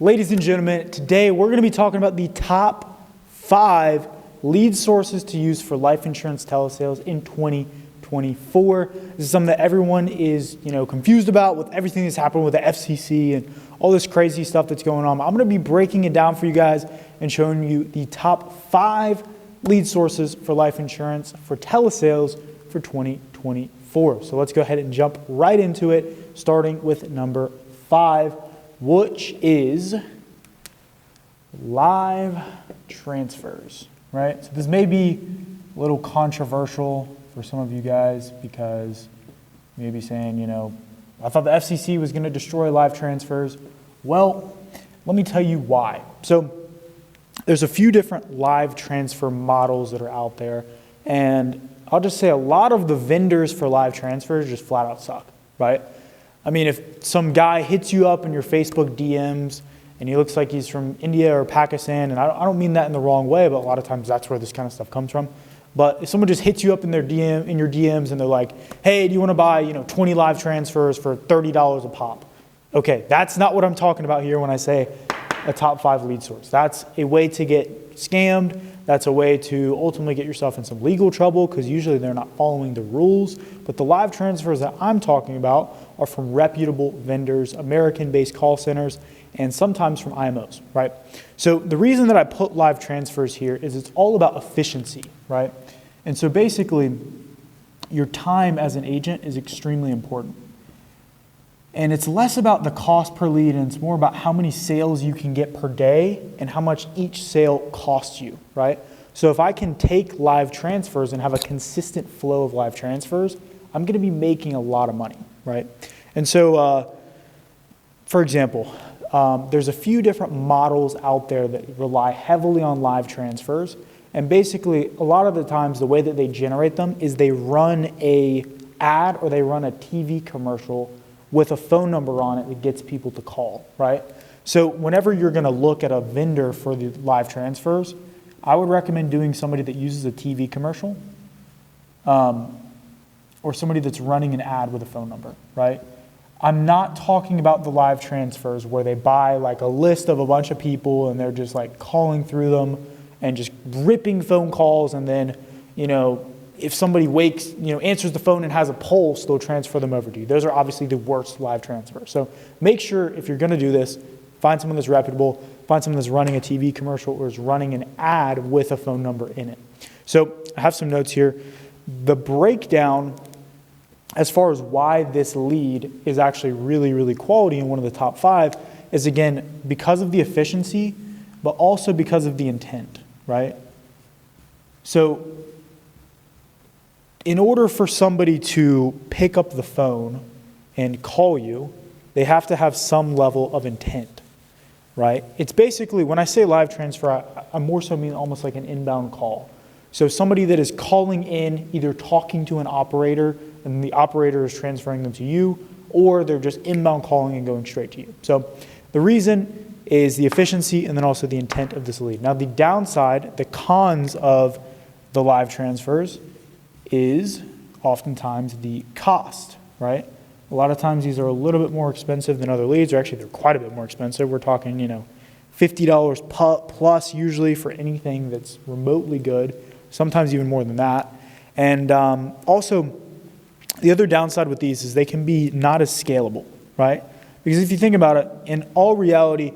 Ladies and gentlemen, today we're going to be talking about the top 5 lead sources to use for life insurance telesales in 2024. This is something that everyone is, confused about with everything that's happened with the FCC and all this crazy stuff that's going on. I'm going to be breaking it down for you guys and showing you the top 5 lead sources for life insurance for telesales for 2024. So let's go ahead and jump right into it, starting with number 5. Which is live transfers, right? So this may be a little controversial for some of you guys because you may be saying, I thought the FCC was going to destroy live transfers. Well, let me tell you why. So there's a few different live transfer models that are out there, and I'll just say a lot of the vendors for live transfers just flat out suck, right? I mean, if some guy hits you up in your Facebook DMs and he looks like he's from India or Pakistan, and I don't mean that in the wrong way, but a lot of times that's where this kind of stuff comes from. But if someone just hits you up in your DMs and they're like, hey, do you want to buy 20 live transfers for $30 a pop? Okay, that's not what I'm talking about here when I say a top 5 lead source. That's a way to get scammed. That's a way to ultimately get yourself in some legal trouble because usually they're not following the rules. But the live transfers that I'm talking about are from reputable vendors, American-based call centers, and sometimes from IMOs, right? So the reason that I put live transfers here is it's all about efficiency, right? And so basically, your time as an agent is extremely important. And it's less about the cost per lead, and it's more about how many sales you can get per day and how much each sale costs you, right? So if I can take live transfers and have a consistent flow of live transfers, I'm going to be making a lot of money, right? And so, for example, there's a few different models out there that rely heavily on live transfers. And basically, a lot of the times, the way that they generate them is they run a ad or they run a TV commercial with a phone number on it that gets people to call, right? So whenever you're going to look at a vendor for the live transfers, I would recommend doing somebody that uses a TV commercial or somebody that's running an ad with a phone number, right? I'm not talking about the live transfers where they buy like a list of a bunch of people and they're just like calling through them and just ripping phone calls, and then, if somebody answers the phone and has a pulse, they'll transfer them over to you. Those are obviously the worst live transfers. So make sure if you're going to do this, find someone that's reputable, find someone that's running a TV commercial or is running an ad with a phone number in it. So I have some notes here. The breakdown as far as why this lead is actually really, really quality and one of the top 5 is, again, because of the efficiency, but also because of the intent, right? So in order for somebody to pick up the phone and call you, they have to have some level of intent, right? It's basically, when I say live transfer, I more so mean almost like an inbound call. So somebody that is calling in, either talking to an operator, and the operator is transferring them to you, or they're just inbound calling and going straight to you. So the reason is the efficiency and then also the intent of this lead. Now the downside, the cons of the live transfers is oftentimes the cost, right? A lot of times these are a little bit more expensive than other leads, or actually they're quite a bit more expensive. We're talking, $50 plus usually for anything that's remotely good, sometimes even more than that. And also, the other downside with these is they can be not as scalable, right? Because if you think about it, in all reality,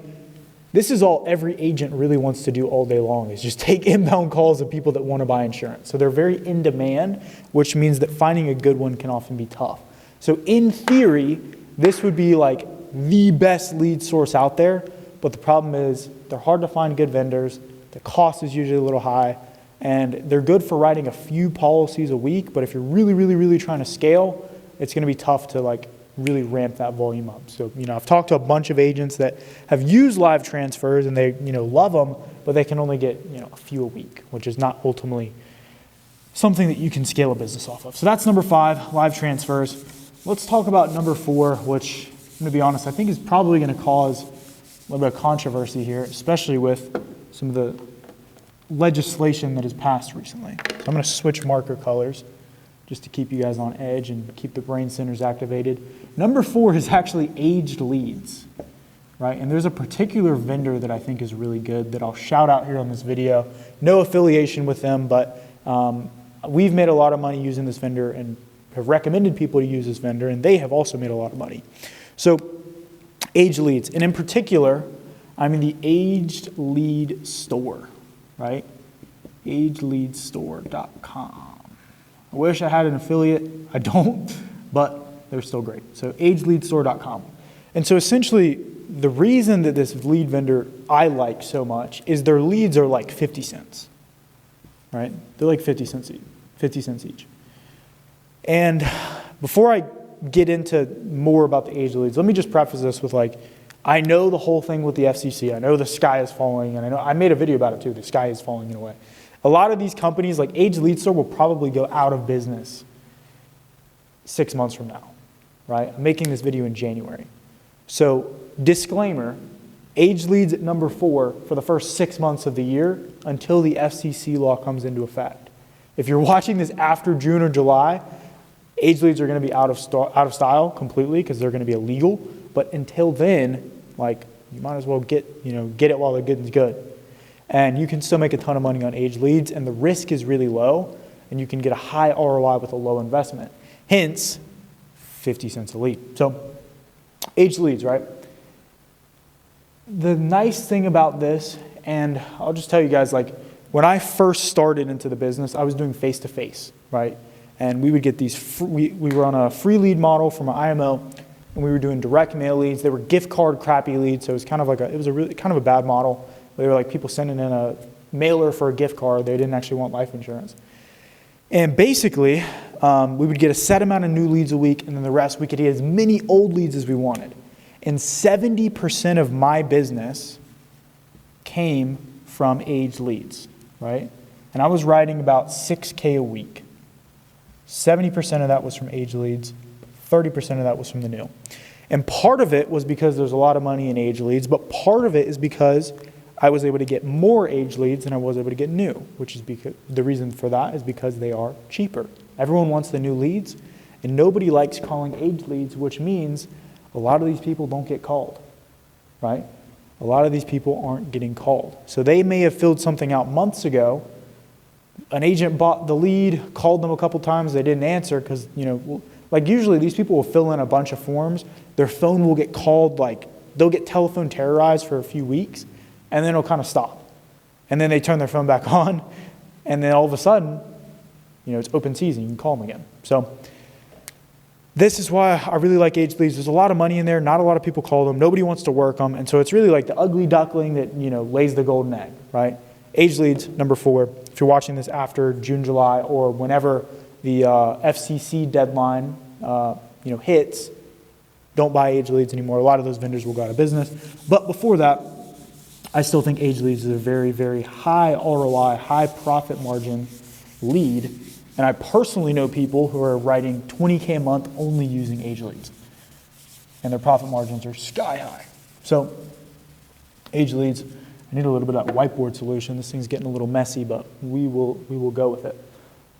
this is all every agent really wants to do all day long, is just take inbound calls of people that want to buy insurance. So they're very in demand, which means that finding a good one can often be tough. So in theory, this would be like the best lead source out there, but the problem is they're hard to find good vendors, the cost is usually a little high, and they're good for writing a few policies a week, but if you're really, really, really trying to scale, it's going to be tough to really ramp that volume up. So, I've talked to a bunch of agents that have used live transfers and they, love them, but they can only get, a few a week, which is not ultimately something that you can scale a business off of. So that's number 5, live transfers. Let's talk about number 4, which, I'm going to be honest, I think is probably going to cause a little bit of controversy here, especially with some of the legislation that has passed recently. So I'm going to switch marker colors just to keep you guys on edge and keep the brain centers activated. Number 4 is actually aged leads. right? And there's a particular vendor that I think is really good that I'll shout out here on this video. No affiliation with them, but we've made a lot of money using this vendor and have recommended people to use this vendor, and they have also made a lot of money. So Aged Leads, and in particular, I'm in the Aged Lead store, right? agedleadstore.com. I wish I had an affiliate. I don't, but they're still great. So agedleadstore.com. And so essentially, the reason that this lead vendor I like so much is their leads are like 50 cents, right? They're like 50 cents each. And before I get into more about the Aged Leads, let me just preface this with like, I know the whole thing with the FCC. I know the sky is falling, and I know I made a video about it too. The sky is falling in a way. A lot of these companies, like Aged Lead Store, will probably go out of business 6 months from now, right? I'm making this video in January. So, disclaimer, Aged Leads at number 4 for the first 6 months of the year until the FCC law comes into effect. If you're watching this after June or July, Aged Leads are going to be out of style completely because they're going to be illegal. But until then, like, you might as well get it while the good is good. And you can still make a ton of money on Aged Leads, and the risk is really low, and you can get a high ROI with a low investment. Hence, 50 cents a lead. So, Aged Leads, right? The nice thing about this, and I'll just tell you guys, like, when I first started into the business, I was doing face-to-face, right? And we would get these, we were on a free lead model from an IMO, and we were doing direct mail leads. They were gift card crappy leads, so it was kind of like it was a really kind of a bad model. They were like people sending in a mailer for a gift card. They didn't actually want life insurance. And basically, we would get a set amount of new leads a week, and then the rest we could get as many old leads as we wanted. And 70% of my business came from Aged Leads, right? And I was writing about $6K a week. 70% of that was from Aged Leads. 30% of that was from the new. And part of it was because there's a lot of money in Aged Leads, but part of it is because I was able to get more Aged Leads than I was able to get new, which is because the reason for that is because they are cheaper. Everyone wants the new leads, and nobody likes calling Aged Leads, which means a lot of these people don't get called, right? A lot of these people aren't getting called. So they may have filled something out months ago. An agent bought the lead, called them a couple times, they didn't answer because, like usually these people will fill in a bunch of forms. Their phone will get called, like they'll get telephone terrorized for a few weeks, and then it'll kind of stop. And then they turn their phone back on, and then all of a sudden, it's open season. You can call them again. So this is why I really like Aged Leads. There's a lot of money in there. Not a lot of people call them. Nobody wants to work them. And so it's really like the ugly duckling that, lays the golden egg, right? Aged Leads, number 4. If you're watching this after June, July, or whenever the FCC deadline, hits, don't buy Aged Leads anymore. A lot of those vendors will go out of business. But before that, I still think Aged Leads is a very, very high ROI, high profit margin lead. And I personally know people who are writing $20K a month only using Aged Leads. And their profit margins are sky high. So, Aged Leads, I need a little bit of that whiteboard solution. This thing's getting a little messy, but we will go with it.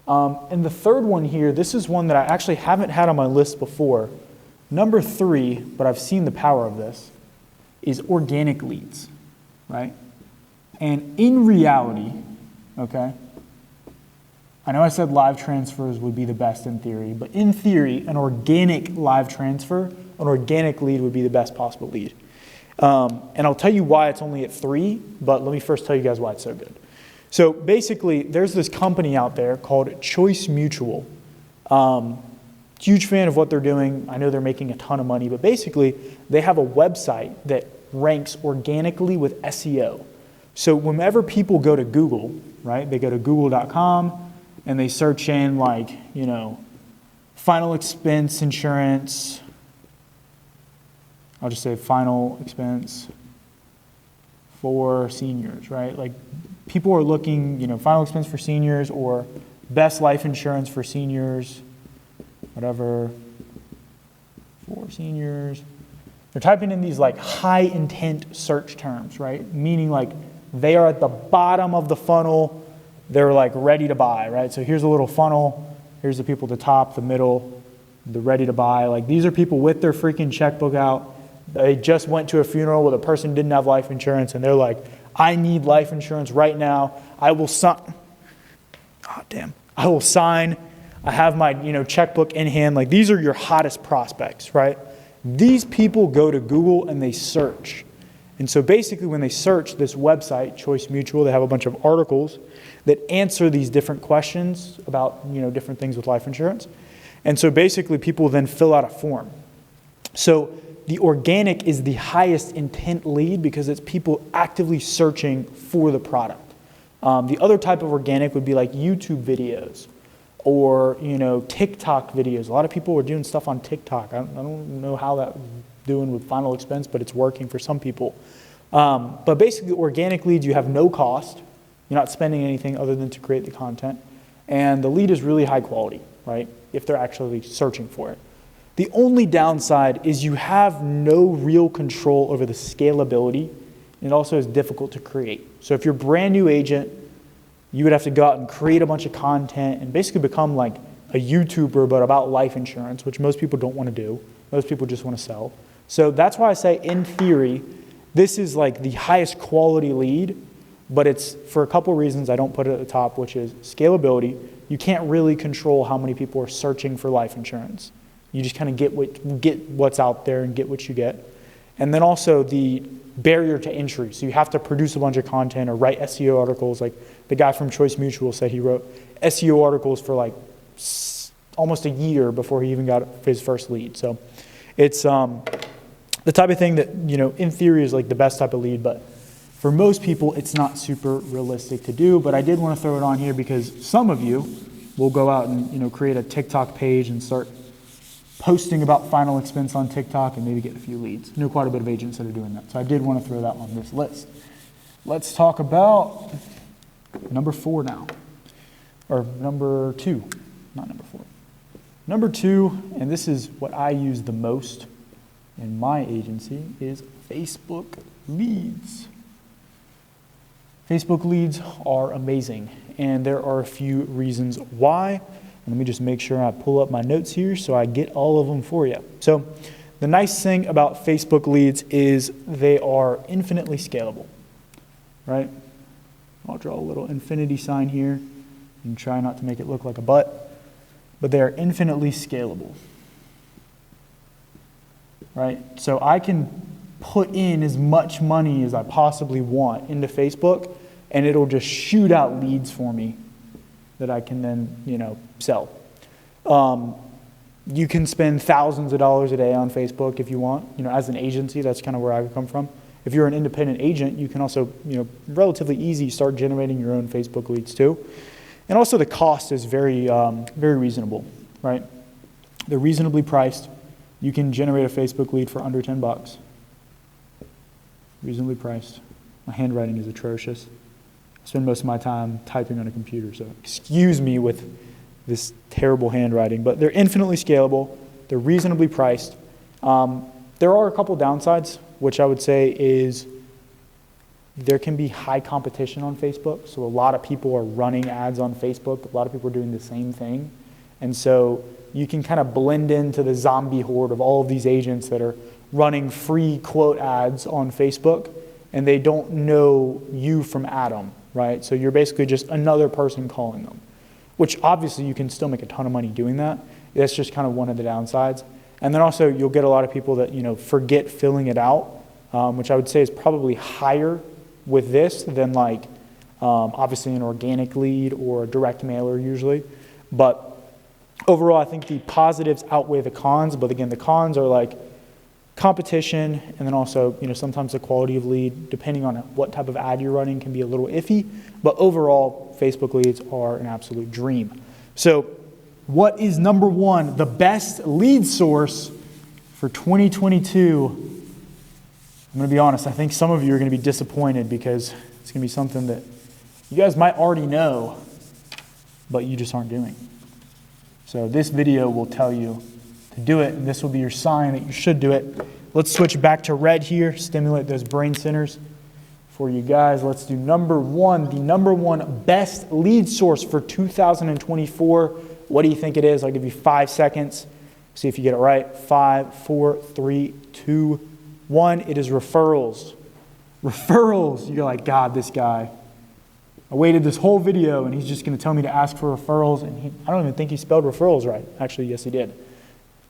And the third one here, this is one that I actually haven't had on my list before. Number 3, but I've seen the power of this, is organic leads, right? And in reality, okay, I know I said live transfers would be the best in theory, but in theory, an organic live transfer, an organic lead would be the best possible lead. And I'll tell you why it's only at 3, but let me first tell you guys why it's so good. So basically, there's this company out there called Choice Mutual. Huge fan of what they're doing. I know they're making a ton of money, but basically, they have a website that ranks organically with SEO. So whenever people go to Google, right, they go to google.com and they search in like, final expense insurance. I'll just say final expense for seniors, right? Like people are looking, final expense for seniors or best life insurance for seniors, whatever, for seniors. They're typing in these like high intent search terms, right? Meaning like they are at the bottom of the funnel. They're like ready to buy, right? So here's a little funnel. Here's the people at the top, the middle, the ready to buy. Like these are people with their freaking checkbook out. They just went to a funeral where the person didn't have life insurance, and they're like, I need life insurance right now. I will sign. Oh, damn. I will sign. I have my, checkbook in hand. Like, these are your hottest prospects, right? These people go to Google and they search. And so basically when they search this website, Choice Mutual, they have a bunch of articles that answer these different questions about, different things with life insurance. And so basically people then fill out a form. So the organic is the highest intent lead because it's people actively searching for the product. The other type of organic would be like YouTube videos or, TikTok videos. A lot of people are doing stuff on TikTok. I don't know how that's doing with final expense, but it's working for some people. But basically, organic leads, you have no cost. You're not spending anything other than to create the content. And the lead is really high quality, right? If they're actually searching for it. The only downside is you have no real control over the scalability. And it also is difficult to create. So if you're a brand new agent, you would have to go out and create a bunch of content and basically become like a YouTuber, but about life insurance, which most people don't want to do. Most people just want to sell. So that's why I say, in theory, this is like the highest quality lead, but it's for a couple reasons I don't put it at the top, which is scalability. You can't really control how many people are searching for life insurance. You just kind of get what's out there and get what you get. And then also the barrier to entry. So you have to produce a bunch of content or write SEO articles. Like the guy from Choice Mutual said he wrote SEO articles for like almost a year before he even got his first lead. So it's the type of thing that, in theory is like the best type of lead, but for most people, it's not super realistic to do. But I did want to throw it on here because some of you will go out and, create a TikTok page and start posting about final expense on TikTok and maybe get a few leads. I know quite a bit of agents that are doing that. So I did want to throw that on this list. Let's talk about number 4 now. Or number 2, not number 4. Number 2, and this is what I use the most in my agency, is Facebook leads. Facebook leads are amazing, and there are a few reasons why. Let me just make sure I pull up my notes here so I get all of them for you. So the nice thing about Facebook leads is they are infinitely scalable, right? I'll draw a little infinity sign here and try not to make it look like a butt, but they are infinitely scalable, right? So I can put in as much money as I possibly want into Facebook, and it'll just shoot out leads for me that I can then, sell. You can spend thousands of dollars a day on Facebook if you want. As an agency, that's kind of where I come from. If you're an independent agent, you can also, relatively easy start generating your own Facebook leads too. And also the cost is very, very reasonable, right? They're reasonably priced. You can generate a Facebook lead for under $10. Reasonably priced. My handwriting is atrocious. I spend most of my time typing on a computer, so excuse me with this terrible handwriting, but they're infinitely scalable. They're reasonably priced. There are a couple downsides, which I would say is there can be high competition on Facebook. So a lot of people are running ads on Facebook. A lot of people are doing the same thing. And so you can kind of blend into the zombie horde of all of these agents that are running free quote ads on Facebook, and they don't know you from Adam, right? So you're basically just another person calling them, which obviously you can still make a ton of money doing that. That's just kind of one of the downsides. And then also you'll get a lot of people that, forget filling it out, which I would say is probably higher with this than like obviously an organic lead or a direct mailer usually. But overall, I think the positives outweigh the cons. But again, the cons are like competition, and then also, sometimes the quality of lead, depending on what type of ad you're running, can be a little iffy. But overall, Facebook leads are an absolute dream. So what is number 1, the best lead source for 2022? I'm going to be honest, I think some of you are going to be disappointed because it's going to be something that you guys might already know, but you just aren't doing. So this video will tell you to do it, and this will be your sign that you should do it. Let's switch back to red here, stimulate those brain centers for you guys. Let's do number 1, the number 1 best lead source for 2024. What do you think it is? I'll give you 5 seconds. See if you get it right. 5, 4, 3, 2, One, it is referrals. Referrals. You're like, God, this guy. I waited this whole video and he's just going to tell me to ask for referrals. And I don't even think he spelled referrals right. Actually, yes, he did.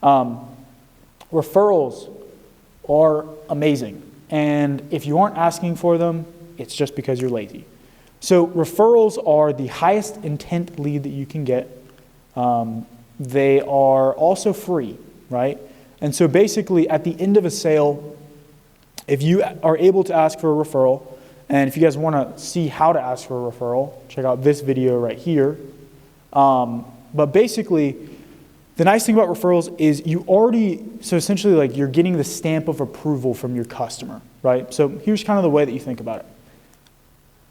Referrals are amazing. And if you aren't asking for them, it's just because you're lazy. So referrals are the highest intent lead that you can get. They are also free, right? And so basically at the end of a sale, if you are able to ask for a referral, and if you guys want to see how to ask for a referral, check out this video right here. But basically, the nice thing about referrals is so essentially like you're getting the stamp of approval from your customer, right? So here's kind of the way that you think about it.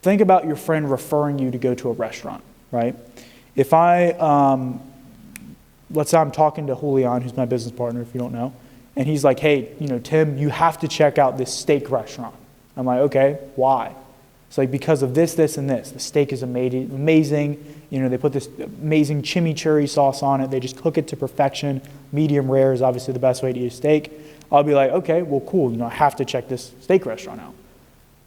Think about your friend referring you to go to a restaurant, right? If let's say I'm talking to Julian, who's my business partner, if you don't know, and he's like, hey, Tim, you have to check out this steak restaurant. I'm like, okay, why? It's like, because of this, this, and this. The steak is amazing. They put this amazing chimichurri sauce on it. They just cook it to perfection. Medium rare is obviously the best way to eat a steak. I'll be like, okay, well, cool. I have to check this steak restaurant out.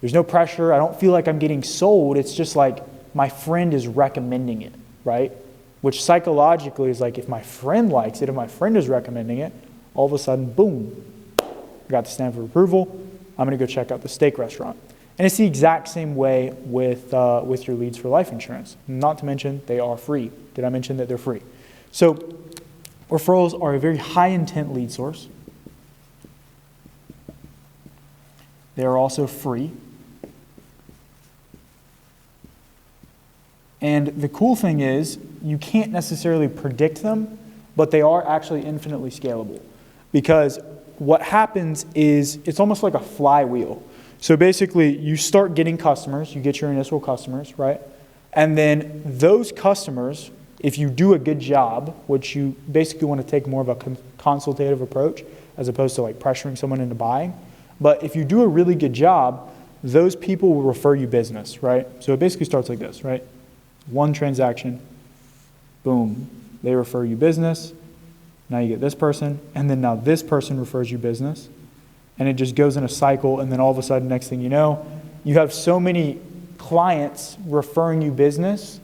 There's no pressure. I don't feel like I'm getting sold. It's just like my friend is recommending it, right? Which psychologically is like, if my friend likes it, if my friend is recommending it, all of a sudden, boom, I got the stamp of approval. I'm going to go check out the steak restaurant. And it's the exact same way with your leads for life insurance. Not to mention, they are free. Did I mention that they're free? So referrals are a very high intent lead source. They are also free. And the cool thing is, you can't necessarily predict them, but they are actually infinitely scalable. Because what happens is, it's almost like a flywheel. So basically, you start getting customers, you get your initial customers, right? And then those customers, if you do a good job, which you basically want to take more of a consultative approach, as opposed to like pressuring someone into buying. But if you do a really good job, those people will refer you business, right? So it basically starts like this, right? One transaction, boom, they refer you business. Now you get this person, and then now this person refers you business. And it just goes in a cycle, and then all of a sudden, next thing you know, you have so many clients referring you business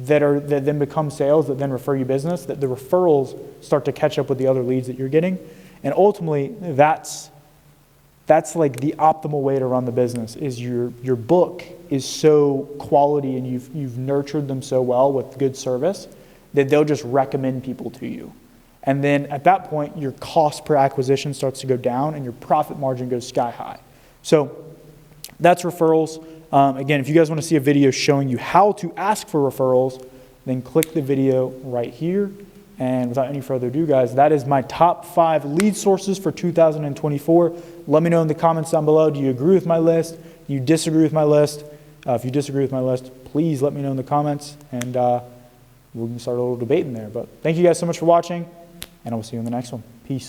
that then become sales, that then refer you business, that the referrals start to catch up with the other leads that you're getting. And ultimately, that's like the optimal way to run the business, is your book is so quality and you've nurtured them so well with good service that they'll just recommend people to you. And then at that point, your cost per acquisition starts to go down and your profit margin goes sky high. So that's referrals. Again, if you guys want to see a video showing you how to ask for referrals, then click the video right here. And without any further ado, guys, that is my top 5 lead sources for 2024. Let me know in the comments down below. Do you agree with my list? Do you disagree with my list? If you disagree with my list, please let me know in the comments, and we can start a little debate in there. But thank you guys so much for watching, and I will see you in the next one.